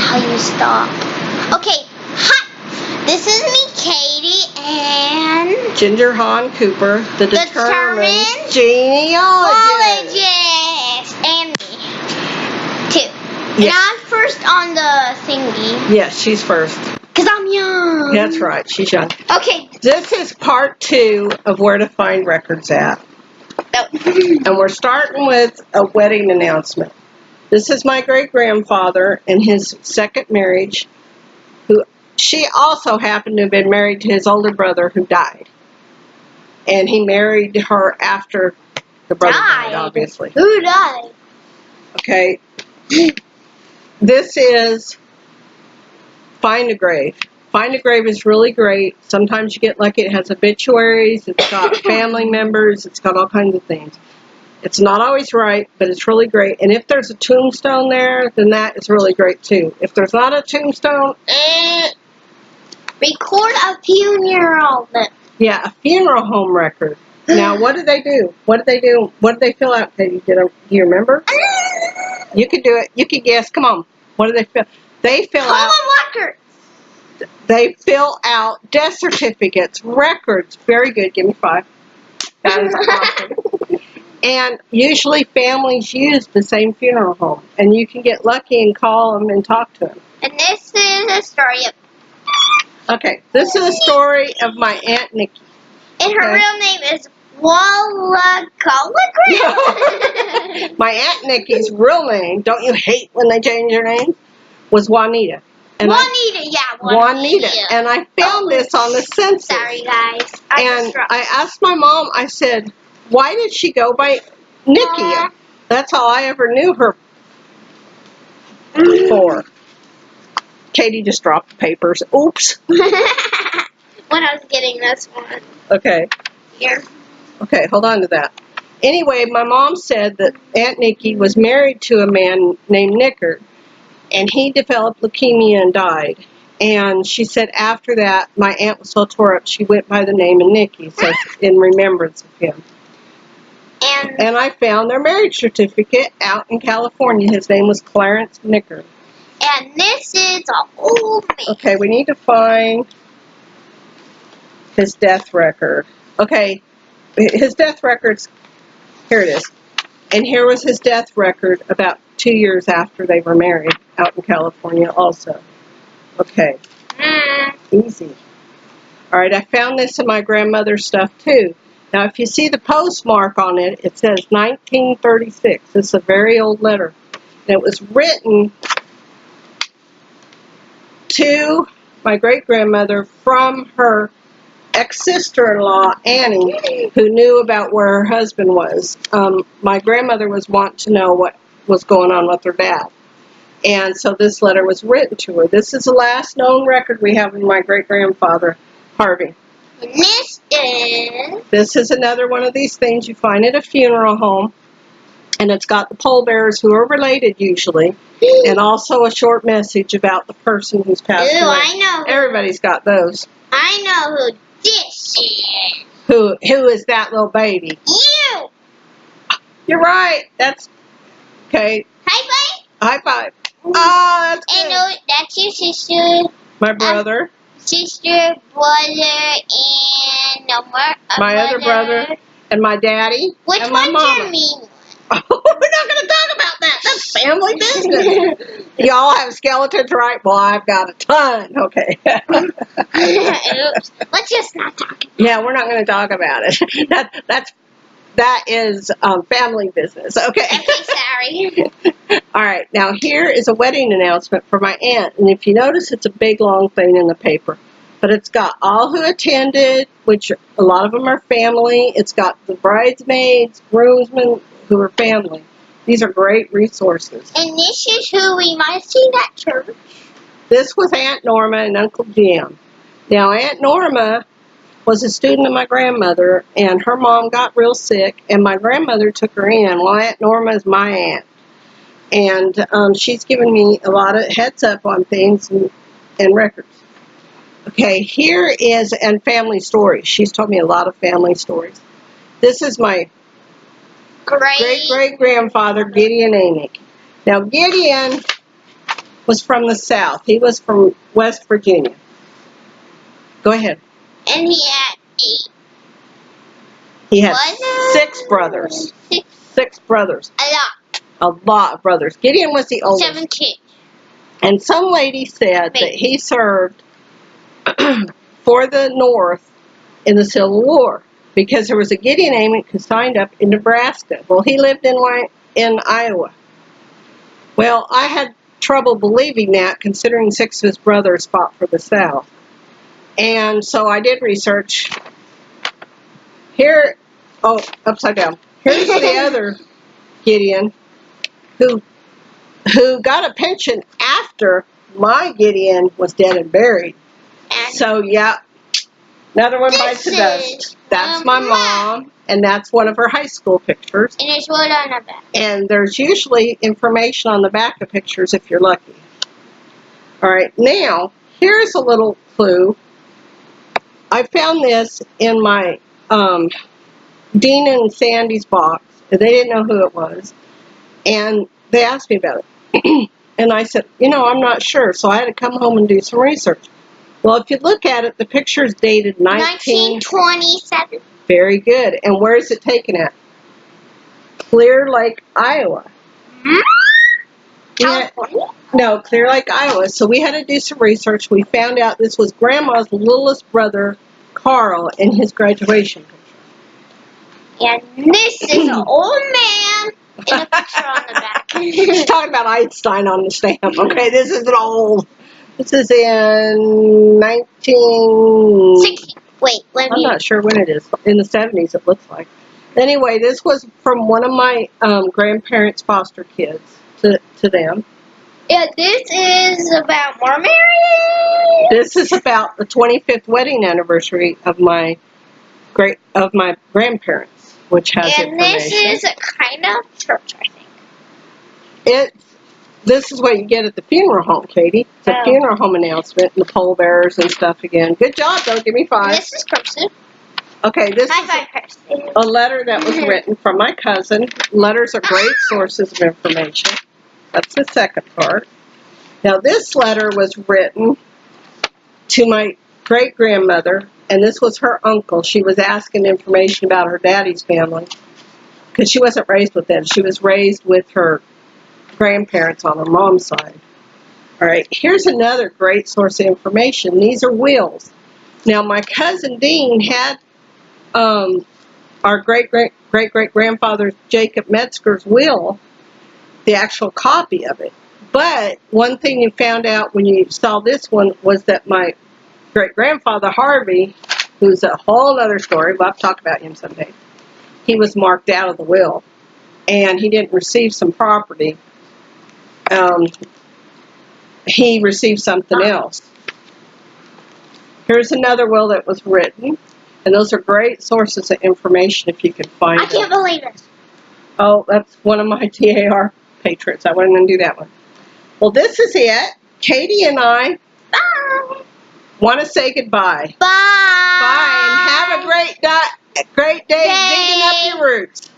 how you stop. Okay, hi. This is me, Katy, and Ginger Hawn Cooper, the determined genealogist. and me, too. Yes. And I'm first on the thingy. Yes, she's first. Because I'm young. That's right, she's young. Okay. This is part 2 of where to find records at. And we're starting with a wedding announcement. This is my great-grandfather and his second marriage, who she also happened to have been married to his older brother who died. And he married her after the brother died, obviously. Who died? Okay. This is Find a Grave. Find a Grave is really great. Sometimes you get lucky. It has obituaries. It's got family members. It's got all kinds of things. It's not always right, but it's really great. And if there's a tombstone there, then that is really great too. If there's not a tombstone, Record a funeral. yeah, a funeral home record. Now, what do they do? What do they do? What do they fill out, Katy? Do you remember? You could do it. You could guess. Come on. What do they fill? They fill out. Records. They fill out death certificates, records. Very good. Give me 5. That is awesome. And usually families use the same funeral home. And you can get lucky and call them and talk to them. And this is a story of... Okay, this is a story of my Aunt Nikki. And her real name is Wallagallagran. My Aunt Nikki's real name, don't you hate when they change their name, was Juanita. And Juanita. And I found this on the census. Sorry, guys. I asked my mom, I said, why did she go by Nikki? That's all I ever knew her for. Katy just dropped the papers. Oops. When I was getting this one. Okay. Here. Okay, hold on to that. Anyway, my mom said that Aunt Nikki was married to a man named Nicker, and he developed leukemia and died. And she said after that, my aunt was so tore up, she went by the name of Nikki, so in remembrance of him. And I found their marriage certificate out in California. His name was Clarence Nicker. And this is an old man. Okay, we need to find his death record. Okay, his death record's, here it is. And here was his death record about 2 years after they were married out in California also. Okay, easy. All right, I found this in my grandmother's stuff too. Now, if you see the postmark on it, it says 1936. It's a very old letter. And it was written to my great-grandmother from her ex-sister-in-law, Annie, who knew about where her husband was. My grandmother was wanting to know what was going on with her dad. And so this letter was written to her. This is the last known record we have of my great-grandfather, Harvey. And this is another one of these things you find at a funeral home. And it's got the pallbearers who are related usually. And also a short message about the person who's passed away. I know. Everybody's got those. I know who this is. Who is that little baby? You. You're right. That's okay. High five. High five. Oh, that's good. And that's your sister. My brother. Sister, brother, and my other brother, and my daddy, Which and my mama. Your mean one? Oh, we're not going to talk about that. That's family business. Y'all have skeletons, right? Well, I've got a ton. Okay. Oops. Let's just not talk about it. Yeah, we're not going to talk about it. That is family business. Okay. Okay, sorry. All right. Now, here is a wedding announcement for my aunt. And if you notice, it's a big, long thing in the paper. But it's got all who attended, which a lot of them are family. It's got the bridesmaids, groomsmen, who are family. These are great resources. And this is who we might see at church. This was Aunt Norma and Uncle Jim. Now, Aunt Norma was a student of my grandmother, and her mom got real sick, and my grandmother took her in. Well, Aunt Norma is my aunt, and she's given me a lot of heads up on things and records. Okay, here is, and family stories. She's told me a lot of family stories. This is my great-great-grandfather, Gideon Amick. Now, Gideon was from the South. He was from West Virginia. Go ahead. And he had 8. He had What? 6 brothers. 6. 6 brothers. A lot. A lot of brothers. Gideon was the oldest. 7 kids. And some lady said that he served for the North in the Civil War because there was a Gideon Amick who signed up in Nebraska. Well, he lived in Iowa. Well, I had trouble believing that, considering 6 of his brothers fought for the South. And so I did research. Here, oh, upside down. Here's the other Gideon who got a pension after my Gideon was dead and buried. And So, yeah, another one bites the dust. That's my mom, and that's one of her high school pictures. And it's what on the back. And there's usually information on the back of pictures if you're lucky. All right, now, here's a little clue. I found this in my Dean and Sandy's box. They didn't know who it was. And they asked me about it. And I said, I'm not sure. So I had to come home and do some research. Well, if you look at it, the picture is dated 1927. Very good. And where is it taken at? Clear Lake, Iowa. California? No, Clear Lake, Iowa. So we had to do some research. We found out this was Grandma's littlest brother, Carl, in his graduation picture. And this is an old man in a picture on the back. She's talking about Einstein on the stamp. Okay, this is an old. This is in 60. Wait, I'm not sure when it is. In the 70s, it looks like. Anyway, this was from one of my grandparents' foster kids to them. Yeah, this is about more marriage. This is about the 25th wedding anniversary of my grandparents, which has and information. This is a kind of church, I think. This is what you get at the funeral home, Katie. It's a funeral home announcement and the pallbearers and stuff again. Good job, though. Give me 5. This is cursive. Okay, this is a letter that was written from my cousin. Letters are great sources of information. That's the second part. Now, this letter was written to my great-grandmother, and this was her uncle. She was asking information about her daddy's family because she wasn't raised with them. She was raised with her grandparents on her mom's side. All right, here's another great source of information. These are wills. Now, my cousin Dean had our great-great-great-great-grandfather Jacob Metzger's will, the actual copy of it. But one thing you found out when you saw this one was that my great-grandfather Harvey, who's a whole other story, we'll have to talk about him someday, he was marked out of the will, and he didn't receive some property. He received something else. Here's another will that was written, and those are great sources of information if you can find them. I can't believe it. Oh, that's one of my TAR patrons. I wasn't going to do that one. Well, this is it. Katie and I want to say goodbye. Bye. Bye, and have a great day digging up your roots.